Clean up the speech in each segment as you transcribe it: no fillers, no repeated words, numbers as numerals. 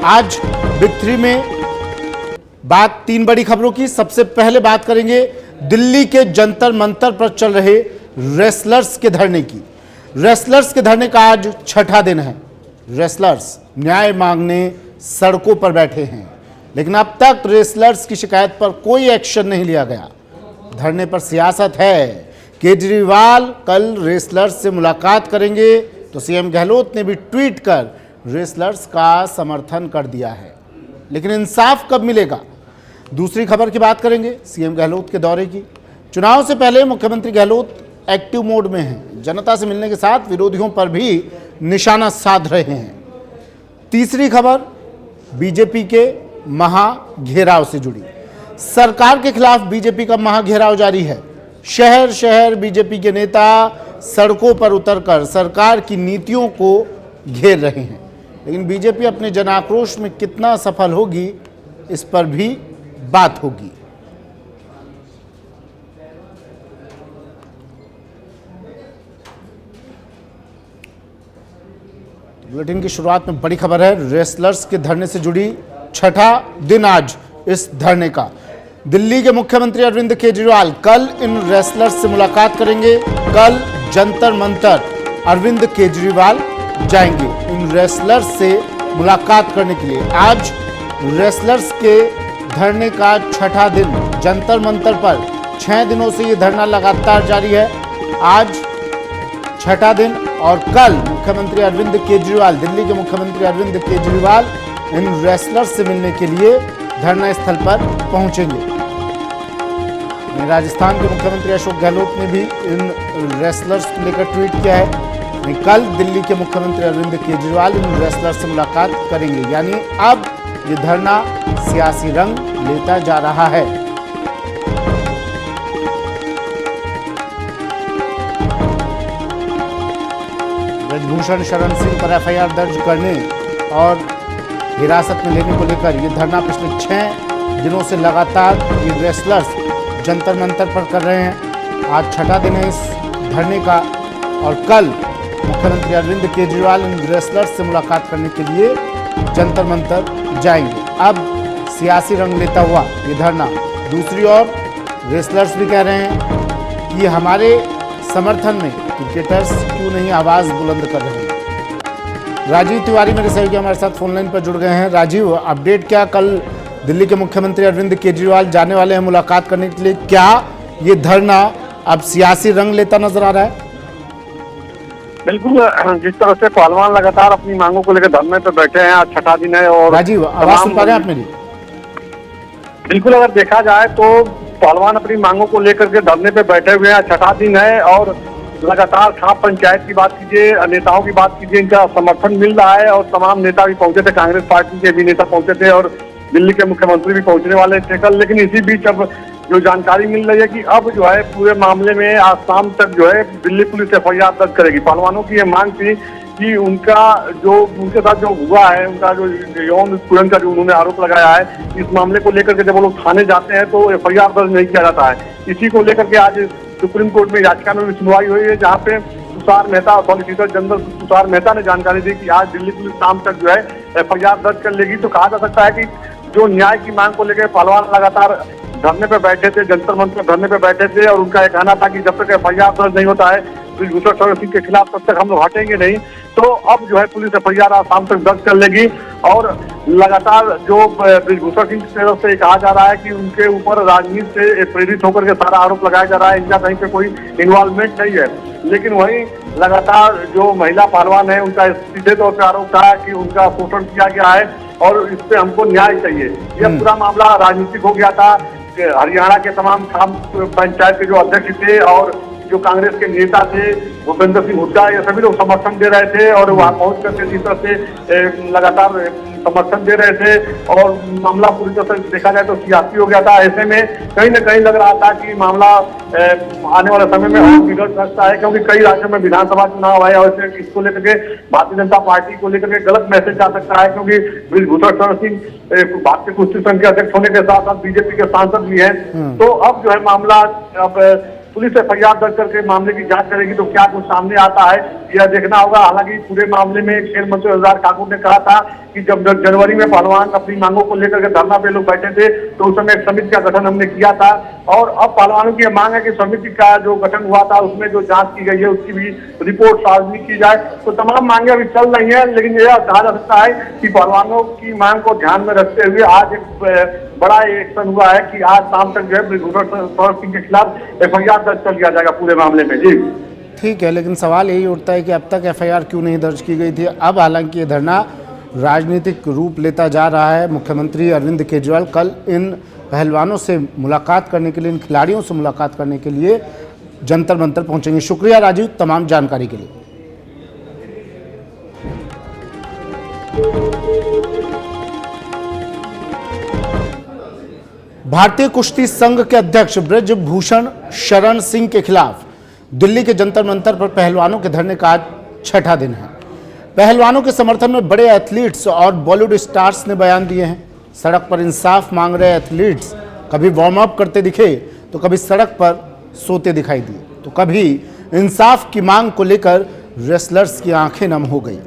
आज big three में बात तीन बड़ी खबरों की। सबसे पहले बात करेंगे दिल्ली के जंतर मंतर पर चल रहे रेसलर्स के धरने की। रेसलर्स के धरने का आज छठा दिन है। रेसलर्स न्याय मांगने सड़कों पर बैठे हैं, लेकिन अब तक रेसलर्स की शिकायत पर कोई एक्शन नहीं लिया गया। धरने पर सियासत है। केजरीवाल कल रेसलर्स से मुलाकात करेंगे तो सीएम गहलोत ने भी ट्वीट कर रेसलर्स का समर्थन कर दिया है, लेकिन इंसाफ कब मिलेगा? दूसरी खबर की बात करेंगे सीएम गहलोत के दौरे की। चुनाव से पहले मुख्यमंत्री गहलोत एक्टिव मोड में हैं। जनता से मिलने के साथ विरोधियों पर भी निशाना साध रहे हैं। तीसरी खबर बीजेपी के महाघेराव से जुड़ी। सरकार के खिलाफ बीजेपी का महाघेराव जारी है। शहर शहर बीजेपी के नेता सड़कों पर उतरकर सरकार की नीतियों को घेर रहे हैं, लेकिन बीजेपी अपने जन आक्रोश में कितना सफल होगी, इस पर भी बात होगी। बुलेटिन की शुरुआत में बड़ी खबर है। रेसलर्स के धरने से जुड़ी छठा दिन आज इस धरने का। दिल्ली के मुख्यमंत्री अरविंद केजरीवाल कल इन रेसलर्स से मुलाकात करेंगे। कल जंतर मंतर अरविंद केजरीवाल जाएंगे इन रेसलर्स से मुलाकात करने के लिए। आज रेसलर्स के धरने का छठा दिन। जंतर मंतर पर 6 दिनों से ये धरना लगातार जारी है। आज छठा दिन और कल मुख्यमंत्री अरविंद केजरीवाल, दिल्ली के मुख्यमंत्री अरविंद केजरीवाल इन रेसलर्स से मिलने के लिए धरना स्थल पर पहुंचेंगे। राजस्थान के मुख्यमंत्री अशोक गहलोत ने भी इन रेसलर्स को लेकर ट्वीट किया है। कल दिल्ली के मुख्यमंत्री अरविंद केजरीवाल इन रेसलर्स से मुलाकात करेंगे, यानी अब ये धरना सियासी रंग लेता जा रहा है। ब्रजभूषण शरण सिंह पर एफआईआर दर्ज करने और हिरासत में लेने को लेकर ये धरना पिछले 6 दिनों से लगातार ये रेसलर्स जंतर मंतर पर कर रहे हैं। आज छठा दिन है इस धरने का और कल मुख्यमंत्री अरविंद केजरीवाल इन रेसलर्स से मुलाकात करने के लिए जंतर मंतर जाएंगे। अब सियासी रंग लेता हुआ ये धरना। दूसरी ओर रेसलर्स भी कह रहे हैं कि हमारे समर्थन में क्रिकेटर्स क्यों नहीं आवाज़ बुलंद कर रहे हैं। राजीव तिवारी मेरे सहयोगी हमारे साथ फोनलाइन पर जुड़ गए हैं। राजीव, अपडेट क्या? कल दिल्ली के मुख्यमंत्री अरविंद केजरीवाल जाने वाले हैं मुलाकात करने के लिए। क्या ये धरना अब सियासी रंग लेता नजर आ रहा है? बिल्कुल, जिस तरह से पहलवान लगातार अपनी मांगों को लेकर धरने पर बैठे हैं, आज छठा दिन है। और राजीव, आवाज सुन पा रहे हैं आप मेरी? बिल्कुल, अगर देखा जाए तो पहलवान अपनी मांगों को लेकर के धरने पे बैठे हुए हैं। छठा दिन है और लगातार खाप पंचायत की बात कीजिए, नेताओं की बात कीजिए, इनका समर्थन मिल रहा है। और तमाम नेता भी पहुंचे थे, कांग्रेस पार्टी के भी नेता पहुंचे थे और दिल्ली के मुख्यमंत्री भी पहुंचने वाले थे कल। लेकिन इसी बीच अब जो जानकारी मिल रही है कि अब जो है पूरे मामले में आज शाम तक जो है दिल्ली पुलिस एफआईआर दर्ज करेगी। पहलवानों की ये मांग थी कि उनका जो उनके साथ जो हुआ है, उनका जो यौन उत्पीड़न का जो उन्होंने आरोप लगाया है, इस मामले को लेकर के जब वो लोग थाने जाते हैं तो एफआईआर दर्ज नहीं किया जाता है। इसी को लेकर के आज सुप्रीम कोर्ट में याचिका में भी सुनवाई हुई है, जहाँ पे तुषार मेहता, सॉलिसिटर जनरल तुषार मेहता ने जानकारी दी कि आज दिल्ली पुलिस शाम तक जो है एफआईआर दर्ज कर लेगी। तो कहा जा सकता है कि जो न्याय की मांग को लेकर पहलवान लगातार धरने पे बैठे थे, जंतर मंतर धरने पे बैठे थे और उनका यह कहना था कि जब तक एफआईआर दर्ज नहीं होता है ब्रजभूषण शरण सिंह के खिलाफ, तब तक हम लोग हटेंगे नहीं। तो अब जो है पुलिस एफआईआर आज शाम तक दर्ज कर लेगी। और लगातार जो ब्रजभूषण सिंह की तरफ से कहा जा रहा है कि उनके ऊपर राजनीति से प्रेरित होकर के सारा आरोप लगाया जा रहा है, इनका कहीं पे कोई इन्वॉल्वमेंट नहीं है। लेकिन वहीं लगातार जो महिला पहलवान है, उनका सीधे तौर पर आरोप था कि उनका शोषण किया गया है और इस पे हमको न्याय चाहिए। यह पूरा मामला राजनीतिक हो गया था। हरियाणा के तमाम खाप पंचायत के जो अध्यक्ष थे और जो कांग्रेस के नेता थे, भूपेंद्र सिंह हुड्डा, ये सभी लोग समर्थन दे रहे थे और वहां पहुंच करके इस तरह से लगातार समर्थन दे रहे थे और मामला पूरी तरह से देखा जाए तो सियासी हो गया था। ऐसे में कहीं न कहीं लग रहा था कि मामला आने वाले समय में और बिगड़ सकता है, क्योंकि कई राज्यों में विधानसभा चुनाव है और इसको लेकर के भारतीय जनता पार्टी को लेकर के गलत मैसेज जा सकता है, क्योंकि ब्रजभूषण शरण सिंह भारतीय कुश्ती संघ के अध्यक्ष होने के साथ साथ बीजेपी के सांसद भी हैं। तो अब जो है मामला अब पुलिस FIR दर्ज करके मामले की जांच करेगी तो क्या कुछ सामने आता है यह देखना होगा। हालांकि पूरे मामले में खेल मंत्री अनुराग ठाकुर ने कहा था कि जब जनवरी में पहलवान अपनी मांगों को लेकर के धरना पे लोग बैठे थे तो उस समय एक समिति का गठन हमने किया था, और अब पहलवानों की मांग है कि समिति का जो गठन हुआ था उसमें जो जांच की गई है उसकी भी रिपोर्ट सार्वजनिक की जाए। तो तमाम मांगे अभी चल रही है, लेकिन यह कहा जा सकता है कि पहलवानों की मांग को ध्यान में रखते हुए आज एक बड़ा एक्शन हुआ है कि आज शाम तक जो है ब्रिगेडियर सौरभ सिंह के खिलाफ FIR दर्ज कर लिया जाएगा पूरे मामले में। जी ठीक है, लेकिन सवाल यही उठता है कि अब तक FIR क्यों नहीं दर्ज की गई थी। अब हालांकि ये धरना राजनीतिक रूप लेता जा रहा है। मुख्यमंत्री अरविंद केजरीवाल कल इन पहलवानों से मुलाकात करने के लिए, इन खिलाड़ियों से मुलाकात करने के लिए जंतर मंतर पहुंचेंगे। शुक्रिया राजीव तमाम जानकारी के लिए। भारतीय कुश्ती संघ के अध्यक्ष ब्रजभूषण शरण सिंह के खिलाफ दिल्ली के जंतर मंतर पर पहलवानों के धरने का आज छठा दिन है। पहलवानों के समर्थन में बड़े एथलीट्स और बॉलीवुड स्टार्स ने बयान दिए हैं। सड़क पर इंसाफ मांग रहे एथलीट्स कभी वार्म अप करते दिखे तो कभी सड़क पर सोते दिखाई दिए, तो कभी इंसाफ की मांग को लेकर रेसलर्स की आंखें नम हो गई।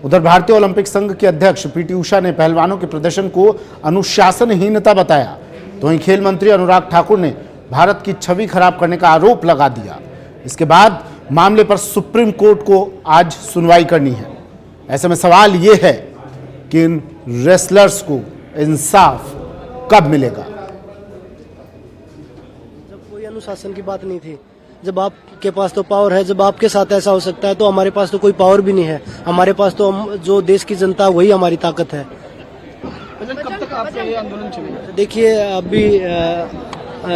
उधर भारतीय ओलंपिक संघ के अध्यक्ष PT उषा ने पहलवानों के प्रदर्शन को अनुशासनहीनता बताया, तो वहीं खेल मंत्री अनुराग ठाकुर ने भारत की छवि खराब करने का आरोप लगा दिया। इसके बाद मामले पर सुप्रीम कोर्ट को आज सुनवाई करनी है। ऐसे में सवाल यह है कि इन रेसलर्स को इंसाफ कब मिलेगा। जब कोई अनुशासन की बात नहीं थी, जब आपके पास तो पावर है, जब आपके साथ ऐसा हो सकता है तो हमारे पास तो कोई पावर भी नहीं है। हमारे पास तो जो देश की जनता वही हमारी ताकत है। कब तक आपका ये आंदोलन चलेगा? देखिए अभी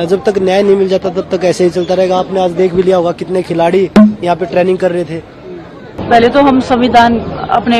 जब तक न्याय नहीं मिल जाता तब तक ऐसे ही चलता रहेगा। आपने आज देख भी लिया होगा कितने खिलाड़ी यहाँ पे ट्रेनिंग कर रहे थे। पहले तो हम संविधान, अपने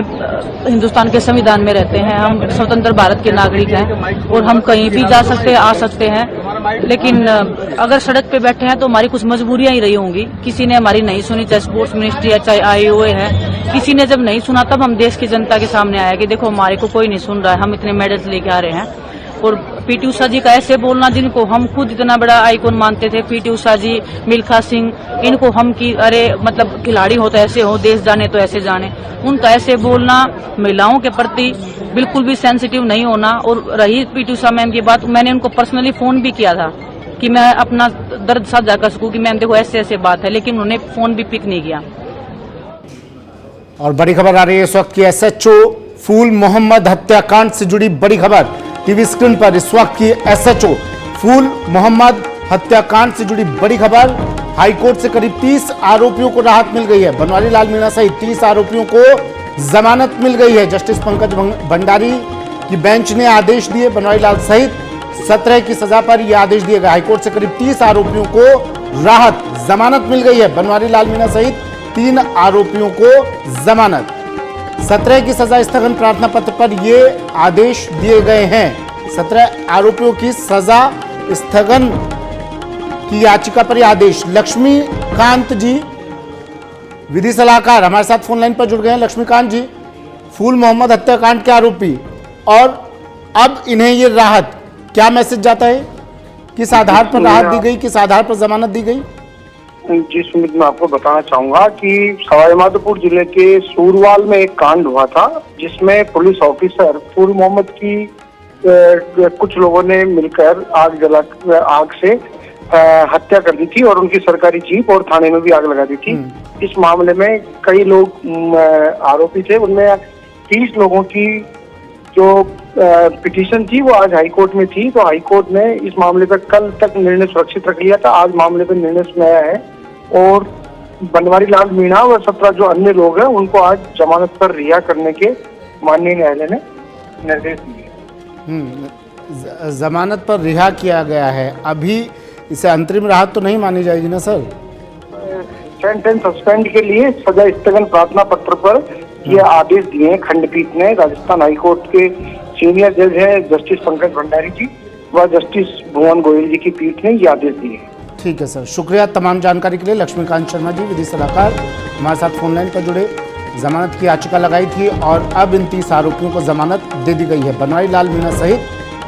हिंदुस्तान के संविधान में रहते हैं, हम स्वतंत्र भारत के नागरिक हैं और हम कहीं भी जा सकते हैं, आ सकते हैं। लेकिन अगर सड़क पे बैठे हैं तो हमारी कुछ मजबूरियां ही रही होंगी। किसी ने हमारी नहीं सुनी, चाहे स्पोर्ट्स मिनिस्ट्री है, चाहे IOA है, किसी ने जब नहीं सुना तब हम देश की जनता के सामने आया कि देखो हमारे को कोई नहीं सुन रहा है, हम इतने मेडल्स लेके आ रहे हैं। और PT उषा जी का ऐसे बोलना, जिनको हम खुद इतना बड़ा आइकॉन मानते थे, PT उषा जी, मिल्खा सिंह, इनको हम की अरे मतलब खिलाड़ी हो तो ऐसे हो, देश जाने तो ऐसे जाने, उनका ऐसे बोलना, महिलाओं के प्रति बिल्कुल भी सेंसिटिव नहीं होना। और रही PT उषा मैम की बात, मैंने उनको पर्सनली फोन भी किया था कि मैं अपना दर्द साझा कर सकूं कि मैम देखो ऐसे ऐसे बात है, लेकिन उन्होंने फोन भी पिक नहीं किया। और बड़ी खबर आ रही है इस वक्त की SHO फूल मोहम्मद हत्याकांड से जुड़ी बड़ी खबर टीवी स्क्रीन पर। इस वक्त की SHO फूल मोहम्मद हत्याकांड से जुड़ी बड़ी खबर। हाईकोर्ट से करीब 30 आरोपियों को राहत मिल गई है। बनवारी लाल मीणा सहित 30 आरोपियों को जमानत मिल गई है। जस्टिस पंकज भंडारी की बेंच ने आदेश दिए। बनवारी लाल सहित 17 की सजा पर यह आदेश दिए गए। हाईकोर्ट से करीब 30 आरोपियों को राहत, जमानत मिल गई है। बनवारी लाल मीणा सहित 3 आरोपियों को जमानत। 17 की सजा स्थगन प्रार्थना पत्र पर ये आदेश दिए गए हैं। 17 आरोपियों की सजा स्थगन की याचिका पर यह आदेश। लक्ष्मीकांत जी विधि सलाहकार हमारे साथ फोन लाइन पर जुड़ गए हैं। लक्ष्मीकांत जी, फूल मोहम्मद हत्याकांड के आरोपी, और अब इन्हें ये राहत, क्या मैसेज जाता है? किस आधार पर राहत दी गई, किस आधार पर जमानत दी गई? जी सुमित, मैं आपको बताना चाहूंगा कि सवाईमाधोपुर जिले के सूरवाल में एक कांड हुआ था जिसमें पुलिस ऑफिसर फूल मोहम्मद की कुछ लोगों ने मिलकर आग से हत्या कर दी थी और उनकी सरकारी जीप और थाने में भी आग लगा दी थी। इस मामले में कई लोग आरोपी थे, उनमें 30 लोगों की जो पिटीशन थी वो आज हाईकोर्ट में थी। तो हाईकोर्ट ने इस मामले पर कल तक निर्णय सुरक्षित रख लिया था। आज मामले पर निर्णय सुनाया है और बनवारी लाल मीणा और 17 जो अन्य लोग हैं उनको आज जमानत पर रिहा करने के माननीय न्यायालय ने निर्देश दिए। जमानत पर रिहा किया गया है। अभी इसे अंतरिम राहत तो नहीं मानी जाएगी ना सर? सेंटेंस सस्पेंड के लिए सजा स्थगन प्रार्थना पत्र पर ये आदेश दिए हैं खंडपीठ ने। राजस्थान हाईकोर्ट के सीनियर जज है जस्टिस पंकज भंडारी जी व जस्टिस भुवन गोयल जी की पीठ ने ये आदेश दिए। ठीक है सर, शुक्रिया तमाम जानकारी के लिए। लक्ष्मीकांत शर्मा जी विधि सलाहकार हमारे साथ फोन लाइन पर जुड़े। जमानत की याचिका लगाई थी और अब इन 30 आरोपियों को जमानत दे दी गई है। बनवारी लाल मीणा सहित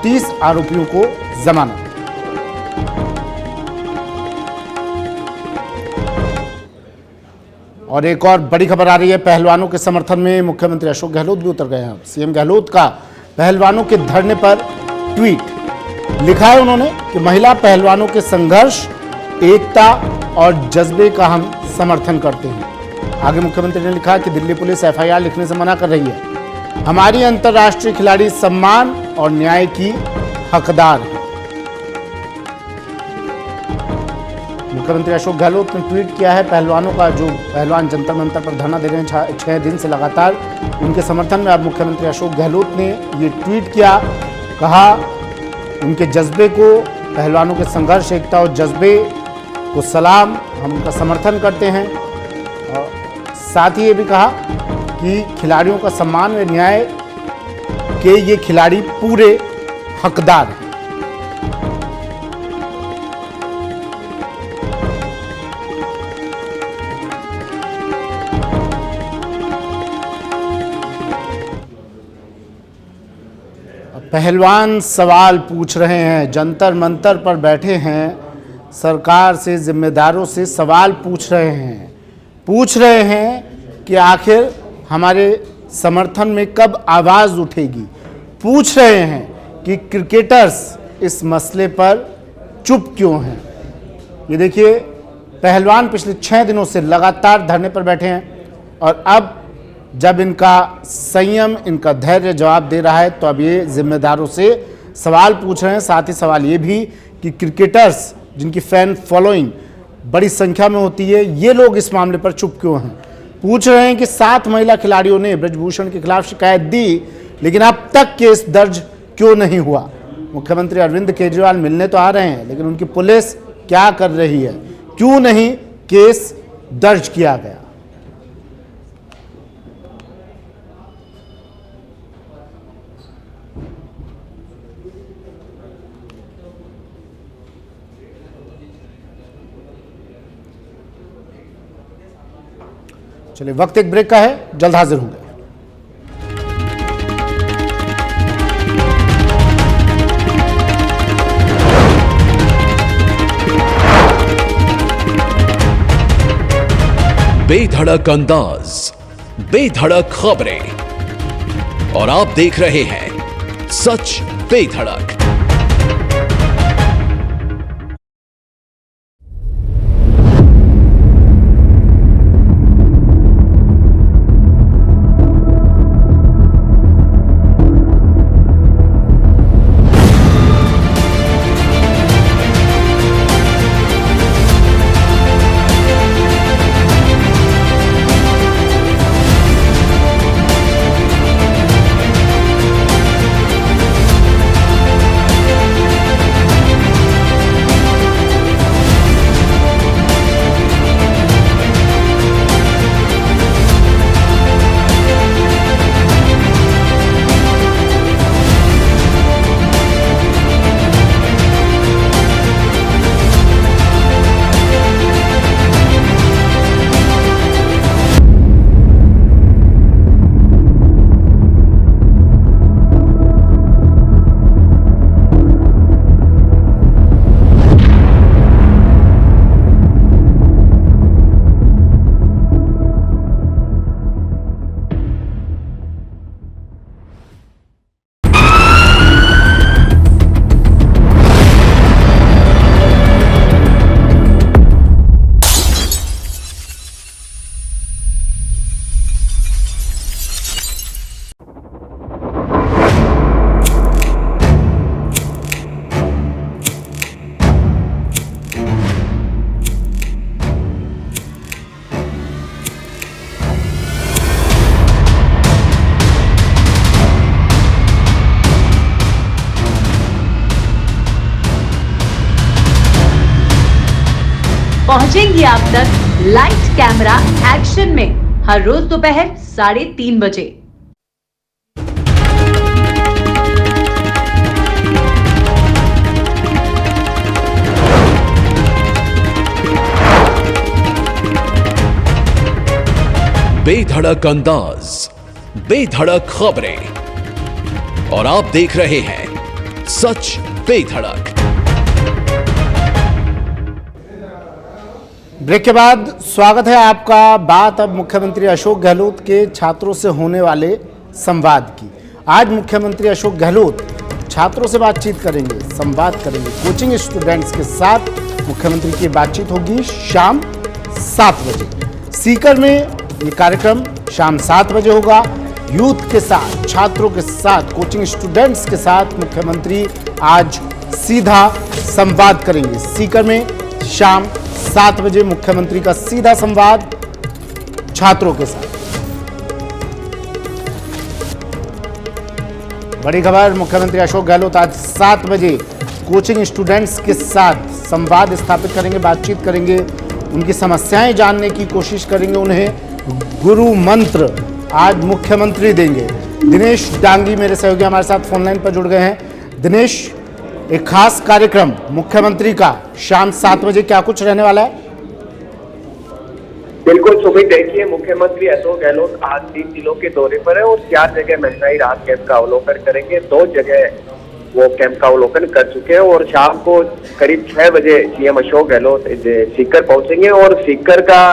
30 आरोपियों को जमानत। और एक और बड़ी खबर आ रही है, पहलवानों के समर्थन में मुख्यमंत्री अशोक गहलोत भी उतर गए हैं। सीएम गहलोत का पहलवानों के धरने पर ट्वीट लिखा है उन्होंने कि महिला पहलवानों के संघर्ष, एकता और जज्बे का हम समर्थन करते हैं। आगे मुख्यमंत्री ने लिखा कि दिल्ली पुलिस एफआईआर लिखने से मना कर रही है। हमारी अंतर्राष्ट्रीय खिलाड़ी सम्मान और न्याय की हकदार है। मुख्यमंत्री अशोक गहलोत ने ट्वीट किया है पहलवानों का, जो पहलवान जंतर मंतर पर धरना दे रहे हैं 6 दिन से लगातार, उनके समर्थन में अब मुख्यमंत्री अशोक गहलोत ने ये ट्वीट किया। कहा उनके जज्बे को, पहलवानों के संघर्ष, एकता और जज्बे को सलाम, हम उनका समर्थन करते हैं। और साथ ही ये भी कहा कि खिलाड़ियों का सम्मान व न्याय के ये खिलाड़ी पूरे हकदार हैं। पहलवान सवाल पूछ रहे हैं, जंतर मंतर पर बैठे हैं, सरकार से, जिम्मेदारों से सवाल पूछ रहे हैं कि आखिर हमारे समर्थन में कब आवाज़ उठेगी। पूछ रहे हैं कि क्रिकेटर्स इस मसले पर चुप क्यों हैं। ये देखिए, पहलवान पिछले 6 दिनों से लगातार धरने पर बैठे हैं और अब जब इनका संयम, इनका धैर्य जवाब दे रहा है तो अब ये जिम्मेदारों से सवाल पूछ रहे हैं। साथ ही सवाल ये भी कि क्रिकेटर्स जिनकी फैन फॉलोइंग बड़ी संख्या में होती है, ये लोग इस मामले पर चुप क्यों हैं। पूछ रहे हैं कि 7 महिला खिलाड़ियों ने ब्रजभूषण के खिलाफ शिकायत दी, लेकिन अब तक केस दर्ज क्यों नहीं हुआ। मुख्यमंत्री अरविंद केजरीवाल मिलने तो आ रहे हैं, लेकिन उनकी पुलिस क्या कर रही है, क्यों नहीं केस दर्ज किया गया। चलिए, वक्त एक ब्रेक का है, जल्द हाजिर होंगे। बेधड़क अंदाज, बेधड़क खबरें, और आप देख रहे हैं सच बेधड़क। पहुंचेंगी आप तक लाइट कैमरा एक्शन में हर रोज दोपहर 3:30 बजे। बेधड़क अंदाज, बेधड़क खबरें, और आप देख रहे हैं सच बेधड़क। ब्रेक के बाद स्वागत है आपका। बात अब मुख्यमंत्री अशोक गहलोत के छात्रों से होने वाले संवाद की। आज मुख्यमंत्री अशोक गहलोत छात्रों से बातचीत करेंगे, संवाद करेंगे। कोचिंग स्टूडेंट्स के साथ मुख्यमंत्री की बातचीत होगी शाम 7 बजे। सीकर में ये कार्यक्रम शाम 7 बजे होगा। यूथ के साथ, छात्रों के साथ, कोचिंग स्टूडेंट्स के साथ मुख्यमंत्री आज सीधा संवाद करेंगे। सीकर में शाम 7 बजे मुख्यमंत्री का सीधा संवाद छात्रों के साथ। बड़ी खबर, मुख्यमंत्री अशोक गहलोत आज 7 बजे कोचिंग स्टूडेंट्स के साथ संवाद स्थापित करेंगे, बातचीत करेंगे, उनकी समस्याएं जानने की कोशिश करेंगे, उन्हें गुरु मंत्र आज मुख्यमंत्री देंगे। दिनेश डांगी मेरे सहयोगी हमारे साथ फोन लाइन पर जुड़ गए हैं। दिनेश, एक खास कार्यक्रम मुख्यमंत्री का शाम 7 बजे, क्या कुछ रहने वाला है? बिल्कुल सुमित, देखिए मुख्यमंत्री अशोक गहलोत आज 3 जिलों के दौरे पर है और 4 जगह महंगाई राहत कैंप का अवलोकन करेंगे। 2 जगह वो कैंप का अवलोकन कर चुके हैं और शाम को करीब 6 बजे सीएम अशोक गहलोत सीकर पहुंचेंगे। और सीकर का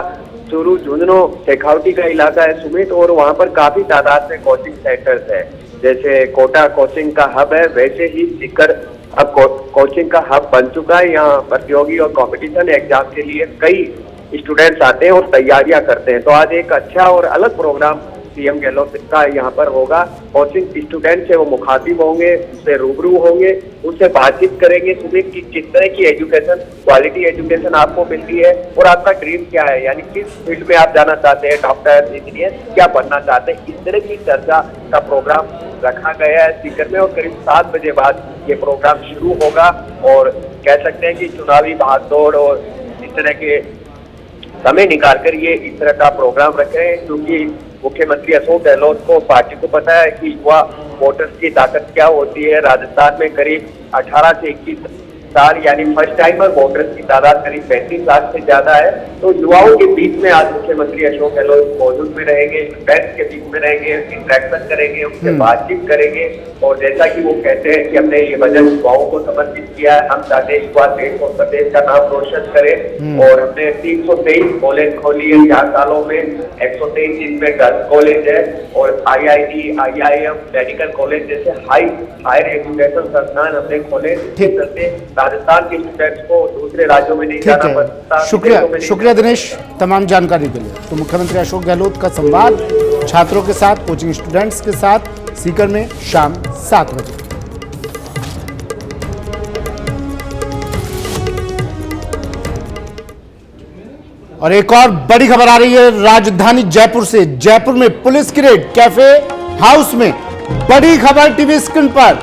चूरू, झुंझुनू, शेखावटी का इलाका है सुमित, और वहां पर काफी तादाद में कोचिंग सेंटर्स है। जैसे कोटा कोचिंग का हब है, वैसे ही सीकर अब कोचिंग का हब बन चुका है। यहाँ प्रतियोगी और कंपटीशन एग्जाम के लिए कई स्टूडेंट्स आते हैं और तैयारियां करते हैं। तो आज एक अच्छा और अलग प्रोग्राम सीएम गहलोत का यहाँ पर होगा। कोचिंग स्टूडेंट से वो मुखातिब होंगे, उससे रूबरू होंगे, उससे बातचीत करेंगे सुबह की किस तरह की एजुकेशन, क्वालिटी एजुकेशन आपको मिलती है और आपका ड्रीम क्या है, यानी किस फील्ड में आप जाना चाहते हैं, डॉक्टर, इंजीनियर, क्या बनना चाहते हैं। इस तरह की चर्चा का प्रोग्राम रखा गया है सीकर में और करीब 7 बजे बाद ये प्रोग्राम शुरू होगा। और कह सकते हैं कि चुनावी भागदौड़ और इस तरह के समय निकालकर ये इस तरह का प्रोग्राम रख रहे हैं, क्योंकि मुख्यमंत्री अशोक गहलोत को पार्टी को पता है कि युवा वोटर्स की ताकत क्या होती है। राजस्थान में करीब 18 से 21 साल यानी फर्स्ट टाइमर वोटर्स की तादाद करीब 35 लाख से ज्यादा है। तो युवाओं के बीच में आज मुख्यमंत्री अशोक गहलोत मौजूद में रहेंगे, स्टूडेंट्स के बीच में रहेंगे, इंटरेक्शन करेंगे, उनसे बातचीत करेंगे। और जैसा कि वो कहते हैं कि हमने ये बजट युवाओं को समर्पित किया है, हम चाहते हैं युवा देश और प्रदेश का नाम रोशन करें। और हमने 323 कॉलेज खोली है 4 सालों में, 123 जिनमें गर्ल्स कॉलेज है और IIT, IIM, मेडिकल कॉलेज जैसे हायर एजुकेशन संस्थान हमने खोले। राजस्थान के स्टूडेंट्स को दूसरे राज्यों में नहीं जाना पड़ता। शुक्रिया दिनेश तमाम जानकारी के लिए। तो मुख्यमंत्री अशोक गहलोत का संवाद छात्रों के साथ, कोचिंग स्टूडेंट्स के साथ सीकर में शाम 7 बजे। और एक और बड़ी खबर आ रही है राजधानी जयपुर से। जयपुर में पुलिस की रेड कैफे हाउस में। बड़ी खबर टीवी स्क्रीन पर,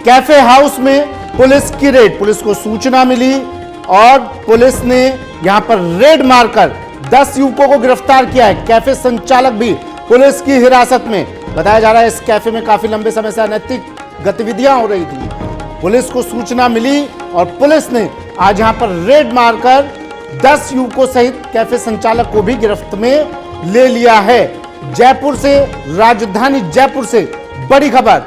कैफे हाउस में पुलिस की रेड। पुलिस को सूचना मिली और पुलिस ने यहां पर रेड मारकर 10 युवकों को गिरफ्तार किया है। कैफे संचालक भी पुलिस की हिरासत में। बताया जा रहा है इस कैफे में काफी लंबे समय से अनैतिक गतिविधियां हो रही थी। पुलिस को सूचना मिली और पुलिस ने आज यहां पर रेड मारकर 10 युवकों सहित कैफे संचालक को भी गिरफ्त में ले लिया है। जयपुर से, राजधानी जयपुर से बड़ी खबर,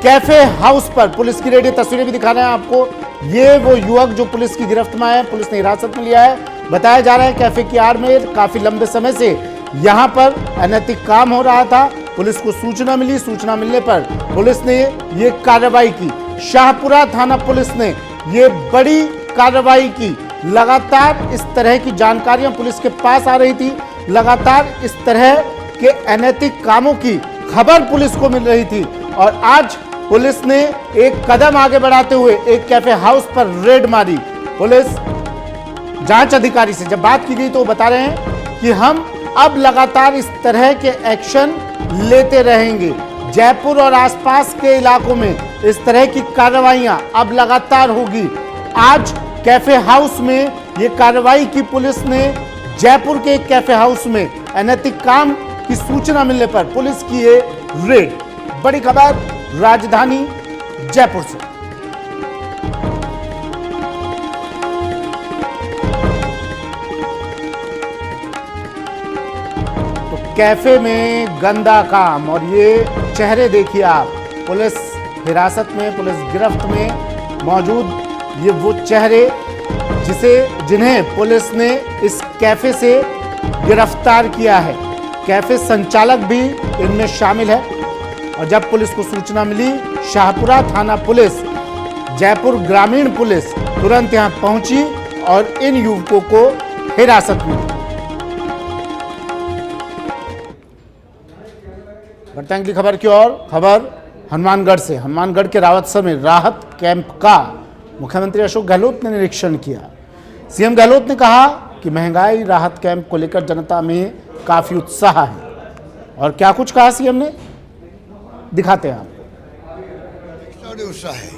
कैफे हाउस पर पुलिस की रेड। ये तस्वीरें भी दिखा रहे हैं आपको। ये वो युवक जो पुलिस की गिरफ्त में आए, पुलिस ने हिरासत में लिया है। बताया जा रहा है कैफे की आड़ में काफी लंबे समय से यहां पर अनैतिक काम हो रहा था। पुलिस को सूचना मिली, सूचना मिलने पर पुलिस ने ये कार्रवाई की। शाहपुरा थाना पुलिस ने ये बड़ी कार्रवाई की। लगातार इस तरह की जानकारियां पुलिस के पास आ रही थी, लगातार इस तरह के अनैतिक कामों की खबर पुलिस को मिल रही थी। और आज पुलिस ने एक कदम आगे बढ़ाते हुए एक कैफे हाउस पर रेड मारी। पुलिस जांच अधिकारी से जब बात की गई तो वो बता रहे हैं कि हम अब लगातार इस तरह के एक्शन लेते रहेंगे। जयपुर और आसपास के इलाकों में इस तरह की कार्रवाइयां अब लगातार होगी। आज कैफे हाउस में ये कार्रवाई की पुलिस ने। जयपुर के एक कैफे हाउस में अनैतिक काम की सूचना मिलने पर पुलिस की ये रेड। बड़ी खबर राजधानी जयपुर से। तो कैफे में गंदा काम और ये चेहरे देखिए आप, पुलिस हिरासत में, पुलिस गिरफ्त में मौजूद ये वो चेहरे जिन्हें पुलिस ने इस कैफे से गिरफ्तार किया है। कैफे संचालक भी इनमें शामिल है। और जब पुलिस को सूचना मिली, शाहपुरा थाना पुलिस, जयपुर ग्रामीण पुलिस तुरंत यहां पहुंची और इन युवकों को हिरासत में ली। बढ़ते हैं अगली खबर की ओर। खबर हनुमानगढ़ से। हनुमानगढ़ के रावतसर में राहत कैंप का मुख्यमंत्री अशोक गहलोत ने निरीक्षण किया। सीएम गहलोत ने कहा कि महंगाई राहत कैंप को लेकर जनता में काफी उत्साह है। और क्या कुछ कहा सीएम ने, दिखाते हैं आप। उत्साह है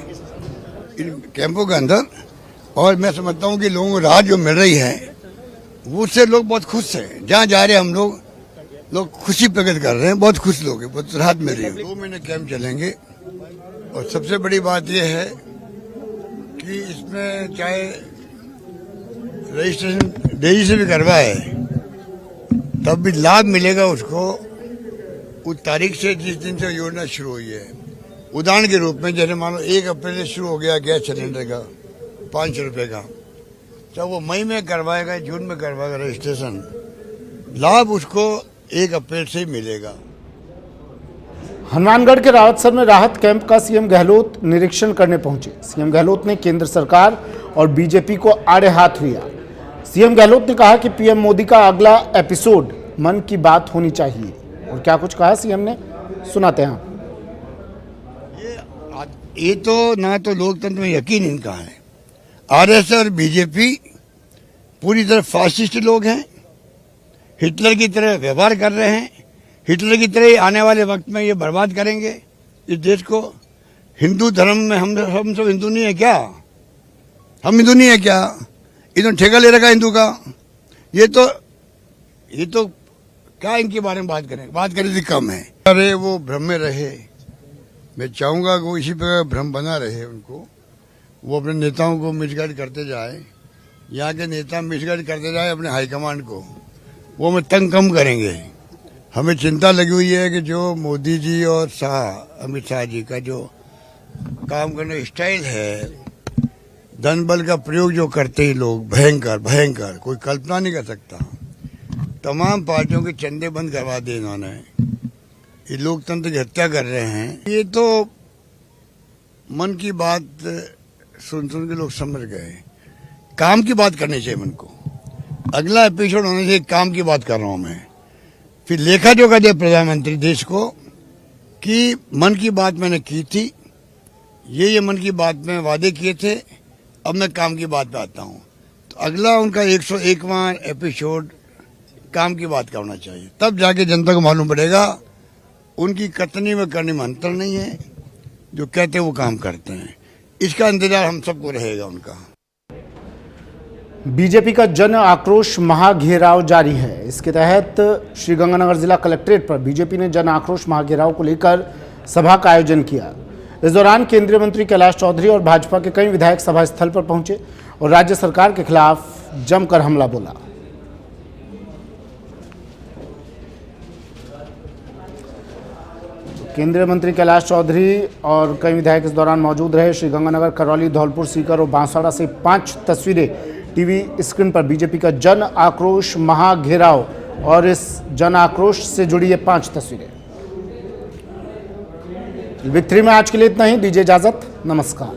इन कैंपों के अंदर, और मैं समझता हूँ कि लोगों को राहत जो मिल रही है उससे लोग बहुत खुश हैं। जहाँ जा रहे हैं हम लोग खुशी प्रकट कर रहे हैं, बहुत खुश लोग हैं, बहुत राहत मिल रही है। 2 महीने कैंप चलेंगे और सबसे बड़ी बात यह है कि इसमें चाहे रजिस्ट्रेशन देरी से भी करवाए तब भी लाभ मिलेगा उसको उस तारीख से जिस दिन से योजना शुरू हुई है। उदाहरण के रूप में जैसे मान लो 1 अप्रैल से शुरू हो गया गैस सिलेंडर का 500 रुपये का, चाहे वो मई में करवाएगा जून में करवाएगा रजिस्ट्रेशन, लाभ उसको 1 अप्रैल से ही मिलेगा। हनुमानगढ़ के रावतसर में राहत कैंप का सीएम गहलोत निरीक्षण करने पहुंचे। सीएम गहलोत ने केंद्र सरकार और बीजेपी को आड़े हाथ लिया। सीएम गहलोत ने कहा कि पीएम मोदी का अगला एपिसोड मन की बात होनी चाहिए। और क्या कुछ कहा सीएम ने, सुनाते हैं। ये तो ना तो लोकतंत्र में यकीन इनका है। आरएसएस और बीजेपी पूरी तरह फासिस्ट लोग हैं, हिटलर की तरह व्यवहार कर रहे हैं। हिटलर की तरह आने वाले वक्त में ये बर्बाद करेंगे इस देश को। हिंदू धर्म में हम सब हिंदू नहीं है क्या? हम हिंदू नहीं है क्या? इन्होंने ठेका ले रखा हिंदू का। ये तो क्या इनके बारे में बात करें तो कम है। अरे वो भ्रम में रहे, मैं चाहूंगा कि वो इसी प्रकार भ्रम बना रहे उनको। वो अपने नेताओं को मिसगाइड करते जाए, यहाँ के नेता मिसगाइड करते जाए अपने हाईकमांड को, वो हमें तंग कम करेंगे। हमें चिंता लगी हुई है कि जो मोदी जी और अमित शाह जी का जो काम करने का स्टाइल है, धन बल का प्रयोग जो करते हैं लोग, भयंकर कोई कल्पना नहीं कर सकता। तमाम पार्टियों के चंदे बंद करवा दिए इन्होंने। ये लोकतंत्र की हत्या कर रहे हैं। ये तो मन की बात सुन के लोग समझ गए। काम की बात करनी चाहिए मन को। अगला एपिसोड होने से काम की बात कर रहा हूं मैं। फिर लेखा जोखा दे प्रधानमंत्री देश को कि मन की बात मैंने की थी, ये मन की बात में वादे किए थे, अब मैं काम की बात पे आता हूं। तो अगला उनका 101वां एपिसोड काम की बात का होना चाहिए। तब जाके जनता को मालूम पड़ेगा उनकी कतनी में करने में अंतर नहीं है। जो कहते हैं वो काम करते हैं। इसका इंतजार हम सबको रहेगा उनका। बीजेपी का जन आक्रोश महाघेराव जारी है। इसके तहत श्रीगंगानगर जिला कलेक्ट्रेट पर बीजेपी ने जन आक्रोश महाघेराव को लेकर सभा का आयोजन किया। इस दौरान केंद्रीय मंत्री कैलाश चौधरी और भाजपा के कई विधायक सभा स्थल पर पहुंचे और राज्य सरकार के खिलाफ जमकर हमला बोला। केंद्रीय मंत्री कैलाश चौधरी और कई विधायक इस दौरान मौजूद रहे। श्रीगंगानगर, करौली, धौलपुर, सीकर और बांसवाड़ा से 5 तस्वीरें टीवी स्क्रीन पर बीजेपी का जन आक्रोश महाघेराव और इस जन आक्रोश से जुड़ी ये 5 तस्वीरें। बिग 3 में आज के लिए इतना ही। दीजिए इजाजत, नमस्कार।